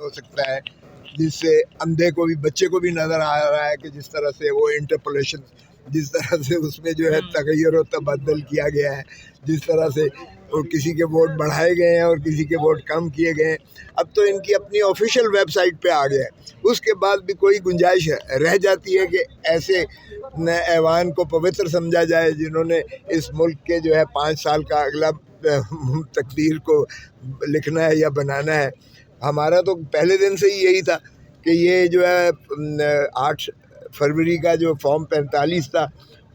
ہو سکتا ہے جس سے اندھے کو بھی بچے کو بھی نظر آ رہا ہے کہ جس طرح سے وہ انٹرپولیشن، جس طرح سے اس میں جو ہے تغیر و تبدل کیا گیا ہے، جس طرح سے وہ کسی کے ووٹ بڑھائے گئے ہیں اور کسی کے ووٹ کم کیے گئے ہیں. اب تو ان کی اپنی آفیشیل ویب سائٹ پہ آ گیا ہے. اس کے بعد بھی کوئی گنجائش رہ جاتی ہے کہ ایسے ایوان کو پوتر سمجھا جائے جنہوں نے اس ملک کے جو ہے 5 سال کا اگلا تقدیر کو لکھنا ہے یا بنانا ہے. ہمارا تو پہلے دن سے ہی یہی تھا کہ یہ جو ہے 8 فروری کا جو فارم 45 تھا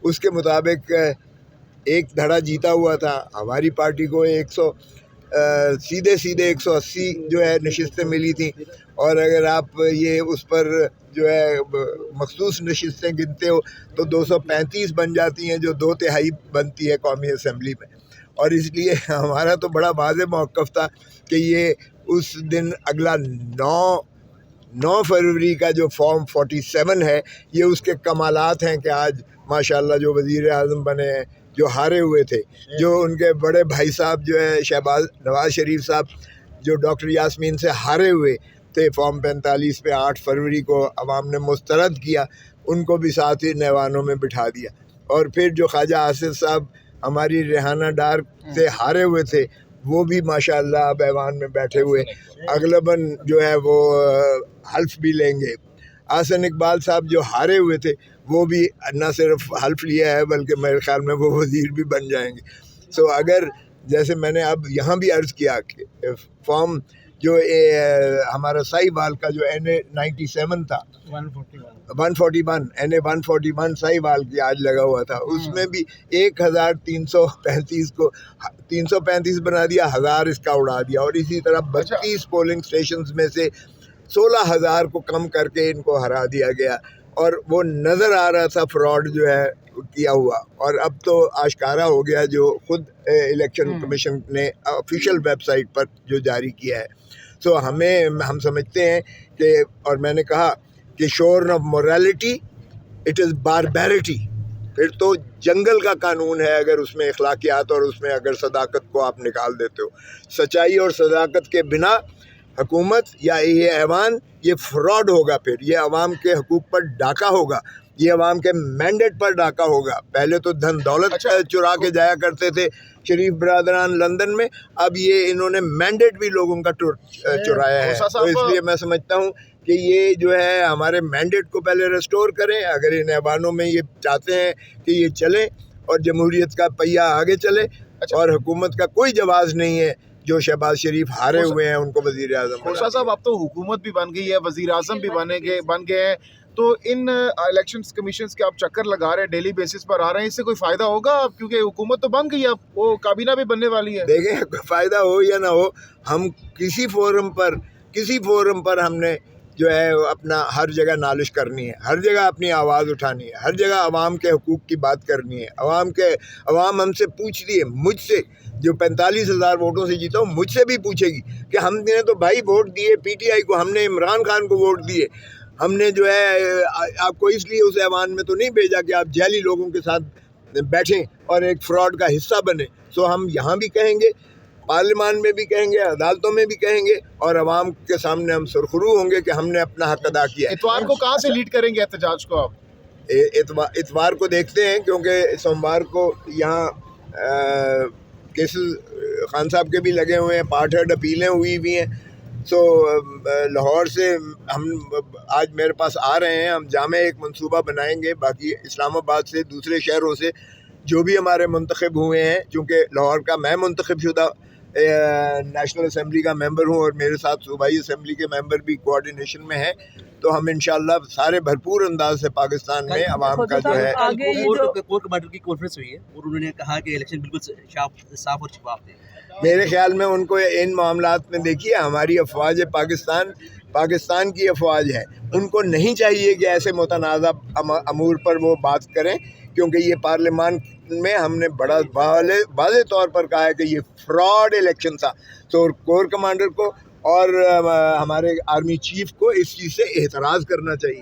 اس کے مطابق ایک دھڑا جیتا ہوا تھا. ہماری پارٹی کو سیدھے 180 جو ہے نشستیں ملی تھیں، اور اگر آپ یہ اس پر جو ہے مخصوص نشستیں گنتے ہو تو 235 بن جاتی ہیں، جو 2/3 بنتی ہے قومی اسمبلی میں. اور اس لیے ہمارا تو بڑا واضح موقف تھا کہ یہ اس دن اگلا 9 فروری کا جو فارم 47 ہے یہ اس کے کمالات ہیں کہ آج ماشاءاللہ جو وزیر اعظم بنے ہیں، جو ہارے ہوئے تھے، جو ان کے بڑے بھائی صاحب جو ہے نواز شریف صاحب جو ڈاکٹر یاسمین سے ہارے ہوئے تھے فارم 45 پہ 8 فروری کو عوام نے مسترد کیا، ان کو بھی ساتھ ہی نیوانوں میں بٹھا دیا. اور پھر جو خواجہ آصف صاحب ہماری ریحانہ ڈار سے ہارے ہوئے تھے وہ بھی ماشاءاللہ اب ایوان میں بیٹھے ہوئے اغلباً جو ہے وہ حلف بھی لیں گے. حسن اقبال صاحب جو ہارے ہوئے تھے وہ بھی نہ صرف حلف لیا ہے بلکہ میرے خیال میں وہ وزیر بھی بن جائیں گے. اگر جیسے میں نے اب یہاں بھی عرض کیا کہ فارم جو ہمارا سائی وال کا جو NA-97 تھا 141 NA-141 سائی وال کی آج لگا ہوا تھا، اس میں بھی 1335 کو 335 بنا دیا، 1000 اس کا اڑا دیا. اور اسی طرح 32 پولنگ اسٹیشنز میں سے 16,000 کو کم کر کے ان کو ہرا دیا گیا. اور وہ نظر آ رہا تھا فراڈ جو ہے کیا ہوا، اور اب تو آشکارا ہو گیا جو خود الیکشن کمیشن نے آفیشیل ویب سائٹ پر جو جاری کیا ہے. ہم سمجھتے ہیں کہ، اور میں نے کہا کہ شورن آف موریلٹی اٹ از باربیرٹی. پھر تو جنگل کا قانون ہے اگر اس میں اخلاقیات اور اس میں اگر صداقت کو آپ نکال دیتے ہو. سچائی اور صداقت کے بنا حکومت یا یہ ایوان یہ فراڈ ہوگا، پھر یہ عوام کے حقوق پر ڈاکہ ہوگا، یہ عوام کے مینڈیٹ پر ڈاکہ ہوگا. پہلے تو دھن دولت چرا کے جایا کرتے تھے شریف برادران لندن میں، اب یہ انہوں نے مینڈیٹ بھی لوگوں کا چرایا ہے. تو اس لیے میں سمجھتا ہوں کہ یہ جو ہے ہمارے مینڈیٹ کو پہلے ریسٹور کریں. اگر ان ایوانوں میں یہ چاہتے ہیں کہ یہ چلیں اور جمہوریت کا پہیہ آگے چلے، اور حکومت کا کوئی جواز نہیں ہے جو شہباز شریف ہارے ہوئے ہیں ان کو وزیر اعظم. خورشید صاحب اب تو حکومت بھی بن گئی ہے، وزیر اعظم بھی بن گئے ہیں، تو ان الیکشن کمیشنز کے آپ چکر لگا رہے ہیں، ڈیلی بیسس پر آ رہے ہیں، اس سے کوئی فائدہ ہوگا؟ کیونکہ حکومت تو بن گئی ہے، اب وہ کابینہ بھی بننے والی ہے. دیکھیں فائدہ ہو یا نہ ہو، ہم کسی فورم پر ہم نے جو ہے اپنا ہر جگہ نالش کرنی ہے، ہر جگہ اپنی آواز اٹھانی ہے، ہر جگہ عوام کے حقوق کی بات کرنی ہے. عوام ہم سے پوچھتی ہے، مجھ سے جو 45,000 ووٹوں سے جیتا ہوں مجھ سے بھی پوچھے گی کہ ہم نے تو بھائی ووٹ دیے PTI کو، ہم نے عمران خان کو ووٹ دیے، ہم نے جو ہے آپ کو اس لیے اس ایوان میں تو نہیں بھیجا کہ آپ جعلی لوگوں کے ساتھ بیٹھیں اور ایک فراڈ کا حصہ بنیں. ہم یہاں بھی کہیں گے، پارلیمان میں بھی کہیں گے، عدالتوں میں بھی کہیں گے، اور عوام کے سامنے ہم سرخرو ہوں گے کہ ہم نے اپنا حق ادا کیا. اتوار کو کہاں سے لیڈ کریں گے احتجاج کو آپ؟ اتوار کو دیکھتے ہیں، کیونکہ سوموار کو یہاں کیسز خان صاحب کے بھی لگے ہوئے ہیں، پارٹ ہیڈ اپیلیں ہوئی ہیں. لاہور سے ہم آج میرے پاس آ رہے ہیں، ہم جامع ایک منصوبہ بنائیں گے. باقی اسلام آباد سے دوسرے شہروں سے جو بھی ہمارے منتخب ہوئے ہیں، چونکہ لاہور کا میں منتخب شدہ نیشنل اسمبلی کا ممبر ہوں اور میرے ساتھ صوبائی اسمبلی کے ممبر بھی کوآرڈینیشن میں ہیں، تو ہم انشاءاللہ سارے بھرپور انداز سے پاکستان میں عوام کا جو ہے. کور کمانڈر کی کانفرنس ہوئی ہے اور انہوں نے کہا کہ الیکشن بالکل صاف اور شفاف تھے. میرے خیال میں ان کو ان معاملات میں دیکھیے، ہماری افواج پاکستان کی افواج ہے، ان کو نہیں چاہیے کہ ایسے متنازع امور پر وہ بات کریں، کیونکہ یہ پارلیمان میں ہم نے بڑا واضح طور پر کہا ہے کہ یہ فراڈ الیکشن تھا. تو کور کمانڈر کو اور ہمارے آرمی چیف کو اس چیز سے احتراز کرنا چاہیے.